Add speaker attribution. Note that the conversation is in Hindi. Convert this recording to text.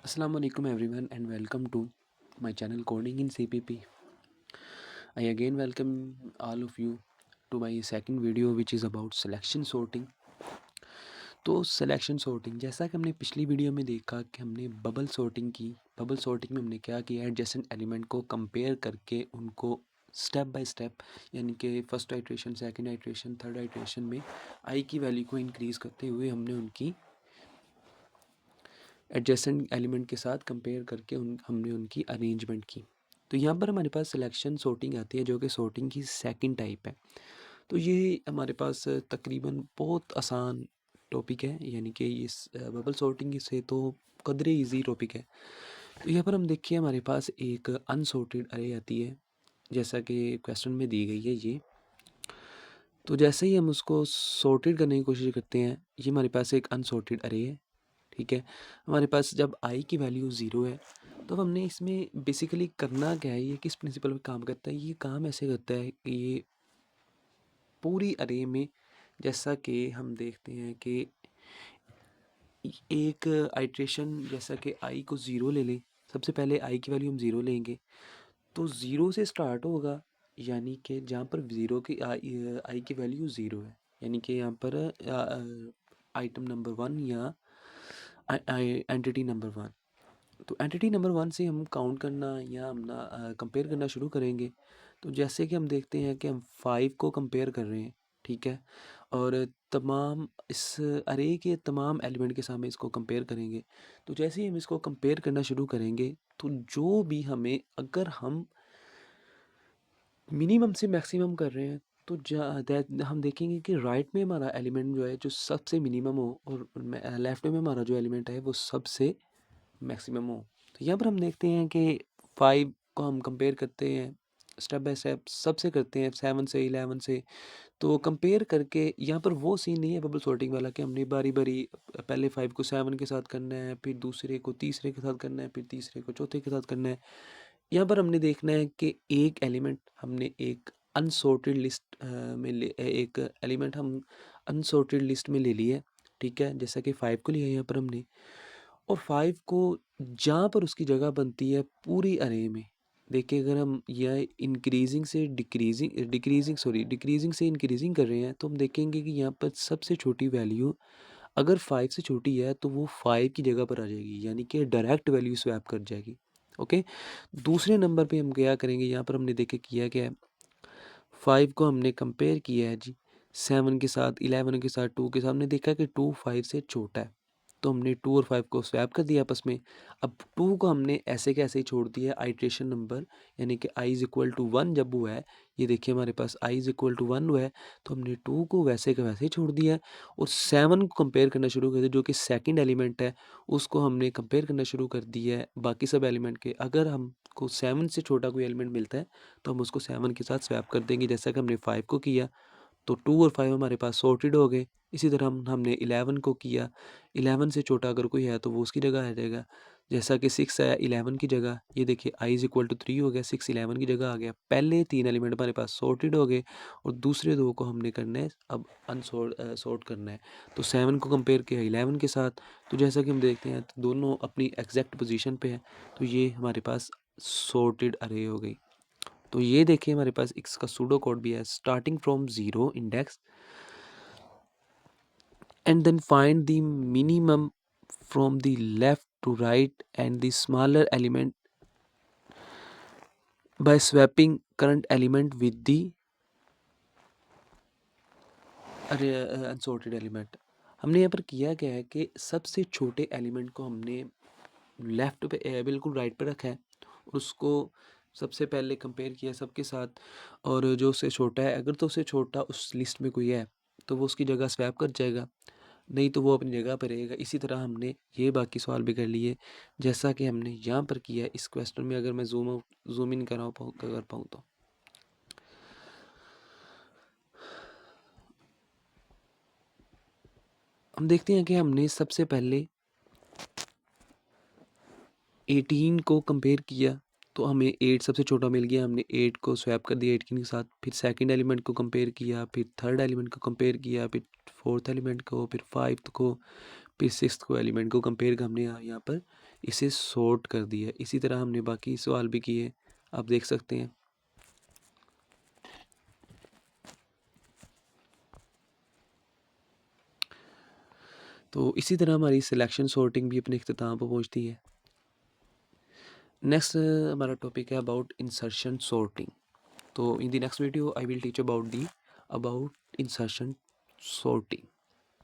Speaker 1: Assalamualaikum everyone and welcome to my channel Coding in CPP. I again welcome all of you to my second video which is about selection sorting. तो सिलेक्शन सॉर्टिंग जैसा कि हमने पिछली वीडियो में देखा कि हमने बबल सॉर्टिंग की। बबल सॉर्टिंग में हमने क्या किया, एडजेसेंट एलिमेंट को कंपेयर करके उनको स्टेप बाय स्टेप यानी कि first iteration, second iteration, third iteration में आई की वैल्यू को इंक्रीज़ करते हुए हमने उनकी एडजेसेंट एलिमेंट के साथ कंपेयर करके हमने उनकी अरेंजमेंट की। तो यहाँ पर हमारे पास सिलेक्शन सॉर्टिंग आती है जो कि सॉर्टिंग की सेकंड टाइप है। तो ये हमारे पास तकरीबन बहुत आसान टॉपिक है, यानी कि इस बबल सॉर्टिंग से तो कदरे इजी टॉपिक है। तो यहाँ पर हम देखिए हमारे पास एक अनसॉर्टेड अरे आती है जैसा कि क्वेश्चन में दी गई है ये। तो जैसे ही हम उसको सॉर्टेड करने की कोशिश करते हैं, ये हमारे पास एक अनसॉर्टेड अरे है। ठीक है, हमारे पास जब आई की वैल्यू ज़ीरो है तो अब हमने इसमें बेसिकली करना क्या है, ये किस प्रिंसिपल पे काम करता है। ये काम ऐसे करता है कि ये पूरी अरे में, जैसा कि हम देखते हैं कि एक आइट्रेशन जैसा कि आई को ज़ीरो ले लें, सबसे पहले आई की वैल्यू हम ज़ीरो लेंगे तो ज़ीरो से स्टार्ट होगा, यानी कि जहाँ पर ज़ीरो की आई की वैल्यू ज़ीरो है, यानी कि यहाँ पर आइटम नंबर वन या एंटिटी नंबर वन। तो एंटिटी नंबर वन से हम काउंट करना या हम कंपेयर करना शुरू करेंगे। तो जैसे कि हम देखते हैं कि हम फाइव को कंपेयर कर रहे हैं, ठीक है, और तमाम इस अरे के तमाम एलिमेंट के सामने इसको कंपेयर करेंगे। तो जैसे ही हम इसको कंपेयर करना शुरू करेंगे तो जो भी हमें, अगर हम मिनिमम से मैक्सिमम कर रहे हैं तो हम देखेंगे कि राइट में हमारा एलिमेंट जो है जो सबसे मिनिमम हो और लेफ्ट में हमारा जो एलिमेंट है वो सबसे मैक्सिमम हो। तो यहाँ पर हम देखते हैं कि फाइव को हम कंपेयर करते हैं स्टेप बाय स्टेप, सबसे करते हैं सेवन से इलेवन से। तो कंपेयर करके यहाँ पर वो सीन नहीं है बबल सॉर्टिंग वाला कि हमने बारी बारी पहले फाइव को सेवन के साथ करना है, फिर दूसरे को तीसरे के साथ करना है, फिर तीसरे को चौथे के साथ करना है। यहाँ पर हमने देखना है कि एक एलिमेंट हमने एक अनसॉर्टेड लिस्ट में ले एक एलिमेंट हम अनसॉर्टेड लिस्ट में ले लिया है, ठीक है, जैसा कि फाइव को लिया यहाँ पर हमने। और फाइव को जहाँ पर उसकी जगह बनती है पूरी अरे में, देखिए अगर हम यह इंक्रीजिंग से डिक्रीजिंग से इंक्रीजिंग कर रहे हैं तो हम देखेंगे कि यहाँ पर सबसे छोटी वैल्यू अगर फाइव से छोटी है तो वो फाइव की जगह पर आ जाएगी, यानी कि डायरेक्ट वैल्यू स्वैप कर जाएगी। ओके, दूसरे नंबर पे हम क्या करेंगे, यहाँ पर हमने देखे किया क्या है, फाइव को हमने कंपेयर किया है जी सेवन के साथ, इलेवन के साथ, टू के साथ। हमने देखा कि टू फाइव से छोटा है तो हमने टू और फाइव को स्वैप कर दिया आपस में। अब टू को हमने ऐसे के ऐसे ही छोड़ दिया आइट्रेशन नंबर, यानी कि I is equal to one जब हुआ है, ये देखिए हमारे पास I is equal to one हुआ है तो हमने टू को वैसे का वैसे ही छोड़ दिया है। और सेवन को कंपेयर करना शुरू कर दिया जो कि सेकंड एलिमेंट है, उसको हमने कंपेयर करना शुरू कर दिया है बाकी सब एलिमेंट के। अगर हमको सेवन से छोटा कोई एलिमेंट मिलता है तो हम उसको सेवन के साथ स्वैप कर देंगे, जैसा कि हमने फाइव को किया। तो टू और फाइव हमारे पास सॉर्टेड हो गए। इसी तरह हमने इलेवन को किया, इलेवन से छोटा अगर कोई है तो वो उसकी जगह आ जाएगा, जैसा कि सिक्स आया इलेवन की जगह। ये देखिए I is equal to three हो गया, सिक्स इलेवन की जगह आ गया। पहले तीन एलिमेंट हमारे पास सॉर्टेड हो गए और दूसरे दो को हमने करना है अब सॉर्ट करना है। तो सेवन को कंपेयर किया इलेवन के साथ, तो जैसा कि हम देखते हैं तो दोनों अपनी एग्जैक्ट पोजीशन पे है, तो ये हमारे पास सॉर्टेड अरे हो गई। तो ये देखिए हमारे पास इसका सूडो कोड भी है, starting from zero index and then find the minimum from the left to right and the smaller element by swapping current element with the unsorted element. हमने यहाँ पर किया क्या है कि सबसे छोटे एलिमेंट को हमने लेफ्ट पे बिल्कुल राइट पे रखा है और उसको सबसे पहले कंपेयर किया सबके साथ। और जो उससे छोटा है, अगर तो उससे छोटा उस लिस्ट में कोई है तो वो उसकी जगह स्वैप कर जाएगा, नहीं तो वो अपनी जगह पर रहेगा। इसी तरह हमने ये बाकी सवाल भी कर लिए जैसा कि हमने यहाँ पर किया है इस क्वेश्चन में। अगर मैं जूम इन कर पाऊँ तो हम देखते हैं कि हमने सबसे पहले 18 को कंपेयर किया तो हमें 8 सबसे छोटा मिल गया, हमने 8 को स्वैप कर दिया 18 के साथ। फिर सेकंड एलिमेंट को कंपेयर किया, फिर थर्ड एलिमेंट को कंपेयर किया, फिर फोर्थ एलिमेंट को, फिर फाइव्थ को, फिर सिक्स्थ को एलिमेंट को कंपेयर कर हमने यहाँ पर इसे सॉर्ट कर दिया। इसी तरह हमने बाकी सवाल भी किए, आप देख सकते हैं। तो इसी तरह हमारी सिलेक्शन सॉर्टिंग भी अपने इख्तिताम पर पहुँचती है। नेक्स्ट हमारा टॉपिक है अबाउट इंसर्शन सॉर्टिंग। तो in the next video I will teach about insertion sorting.